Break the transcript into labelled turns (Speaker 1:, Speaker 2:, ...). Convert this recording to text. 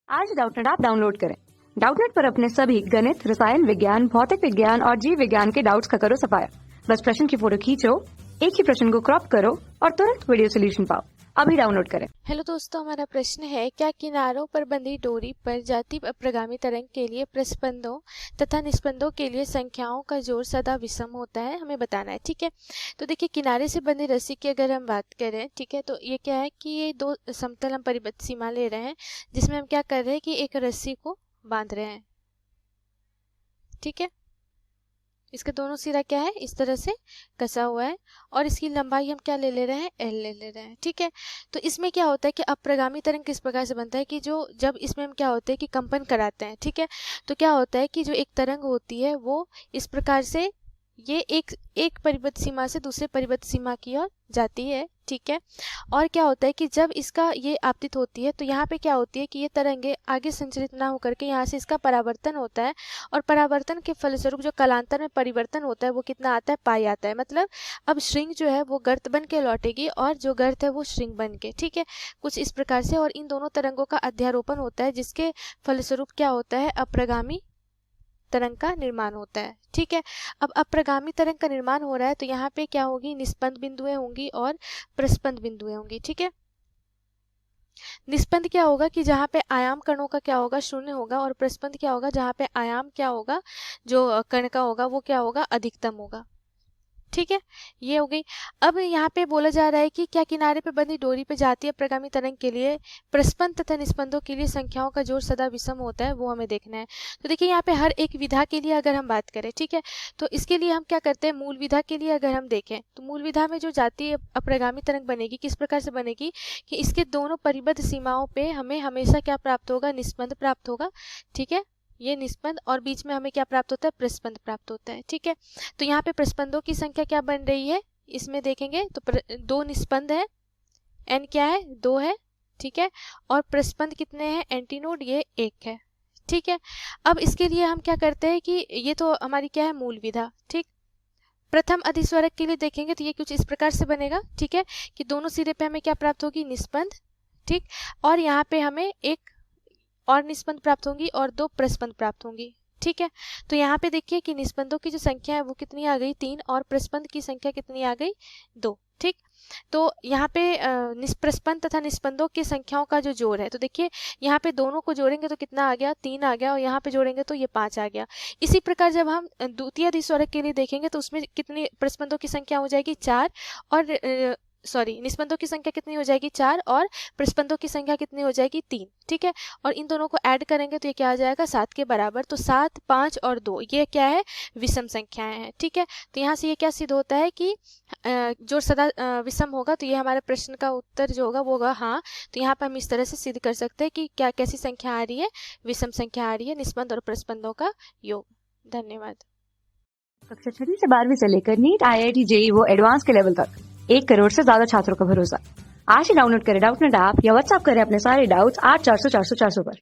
Speaker 1: आज Doubtnut app download करें। Doubtnut पर अपने सभी गणित, रसायन विज्ञान, भौतिक विज्ञान और जीव विज्ञान के डाउट्स का करो सफाया। बस प्रश्न की फोटो खींचो, एक ही प्रश्न को क्रॉप करो और तुरंत वीडियो सोल्यूशन पाओ। अभी डाउनलोड करें।
Speaker 2: हेलो दोस्तों, हमारा प्रश्न है, क्या किनारों पर बंधी डोरी पर जाती अप्रगामी तरंग के लिए प्रस्पंदों तथा निस्पंदों के लिए संख्याओं का जोड़ सदा विषम होता है, हमें बताना है। ठीक है, तो देखिए किनारे से बंधी रस्सी की अगर हम बात करें, ठीक है, तो ये क्या है कि ये दो समतल हम परिबद्ध सीमा ले रहे हैं, जिसमें हम क्या कर रहे हैं कि एक रस्सी को बांध रहे हैं। ठीक है, इसका दोनों सिरा क्या है, इस तरह से कसा हुआ है और इसकी लंबाई हम क्या ले रहे हैं, एल ले रहे हैं। ठीक है, तो इसमें क्या होता है कि अप्रगामी तरंग किस प्रकार से बनता है कि जो जब इसमें हम क्या होते हैं कि कंपन कराते हैं। ठीक है, तो क्या होता है कि जो एक तरंग होती है वो इस प्रकार से ये एक परिबद्ध सीमा से दूसरे परिबद्ध सीमा की ओर जाती है। ठीक है, और क्या होता है कि जब इसका ये आपतित होती है तो यहाँ पे क्या होती है कि ये तरंगे आगे संचरित ना होकर के यहाँ से इसका परावर्तन होता है, और परावर्तन के फलस्वरूप जो कालांतर में परिवर्तन होता है वो कितना आता है, पाई आता है। मतलब अब श्रृंग जो है वो गर्त बन के लौटेगी और जो गर्त है वो श्रृंग बन के। ठीक है, कुछ इस प्रकार से, और इन दोनों तरंगों का अध्यारोपण होता है, जिसके फलस्वरूप क्या होता है, अप्रगामी तरंग का निर्माण होता है। ठीक है, अब अप्रगामी तरंग का निर्माण हो रहा है तो यहाँ पे क्या होगी, निस्पंद बिंदुएं होंगी और प्रस्पंद बिंदुएं होंगी। ठीक है, निस्पंद क्या होगा कि जहाँ पे आयाम कणों का क्या होगा, शून्य होगा, और प्रस्पंद क्या होगा, जहाँ पे आयाम क्या होगा, जो कण का होगा वो क्या होगा, अधिकतम होगा। ठीक है, ये हो गई। अब यहाँ पे बोला जा रहा है कि क्या किनारे पे बंधी डोरी पे जाती अप्रगामी तरंग के लिए प्रस्पंद तथा निस्पंदों के लिए संख्याओं का जोड़ सदा विषम होता है, वो हमें देखना है। तो देखिए यहाँ पे हर एक विधा के लिए अगर हम बात करें, ठीक है, तो इसके लिए हम क्या करते हैं, मूल विधा के लिए अगर हम देखें तो मूल विधा में जो जाती अप्रगामी तरंग बनेगी किस प्रकार से बनेगी कि इसके दोनों परिबद्ध सीमाओं पे हमें हमेशा क्या प्राप्त होगा, निस्पंद प्राप्त होगा। ठीक है, ये निस्पंद, और बीच में हमें क्या प्राप्त होता है, प्रस्पंद प्राप्त होता है। ठीक है, तो यहाँ पे प्रस्पंदों की संख्या क्या बन रही है, इसमें देखेंगे तो दो निस्पंद है, एन क्या है, 2 है। ठीक है, और प्रस्पंद कितने हैं, एंटीनोड ये 1 है। ठीक है, अब इसके लिए हम क्या करते हैं कि ये तो हमारी क्या है, मूल विधा। ठीक, प्रथम अधिस्वरक के लिए देखेंगे तो ये कुछ इस प्रकार से बनेगा। ठीक है, कि दोनों सिरे पे हमें क्या प्राप्त होगी, निस्पंद। ठीक, और यहाँ पे हमें एक और निस्पंद प्राप्त होंगी और 2 प्रस्पंद प्राप्त होंगी। ठीक है, तो यहाँ पे देखिए कि निस्पंदों की जो संख्या है वो कितनी आ गई, 3, और प्रस्पंद की संख्या कितनी आ गई, 2। ठीक, तो यहाँ पे प्रस्पंद तथा निस्पंदों की संख्याओं का जो जोड़ है, तो देखिए यहाँ पे दोनों को जोड़ेंगे तो कितना आ गया, 3 आ गया, और यहाँ पे जोड़ेंगे तो ये 5 आ गया। इसी प्रकार जब हम द्वितीय अधिस्वरक के लिए देखेंगे तो उसमें कितनी प्रस्पंदों की संख्या हो जाएगी, 4, और निस्पंदों की संख्या कितनी हो जाएगी, 4, और प्रस्पंदों की संख्या कितनी हो जाएगी, 3। ठीक है, और इन दोनों को ऐड करेंगे तो ये क्या आ जाएगा, 7 के बराबर। तो 7, 5 और 2 ये क्या है, विषम संख्याएं हैं। ठीक है, तो यहाँ से ये क्या सिद्ध होता है कि जोड़ सदा विषम होगा, तो ये हमारे प्रश्न का उत्तर जो होगा वो होगा हाँ। तो यहाँ पर हम इस तरह से सिद्ध कर सकते हैं कि क्या कैसी संख्या आ रही है, विषम संख्या आ रही है, निस्पंद और प्रस्पंदों का योग। धन्यवाद।
Speaker 1: कक्षा 6 से 12वीं से लेकर नीट, IIT, JEE वो एडवांस के लेवल तक 1 करोड़ से ज्यादा छात्रों का भरोसा। आज ही डाउनलोड करें डाउटनेट ऐप या व्हाट्सएप करें अपने सारे डाउट्स 8400 400 400 पर।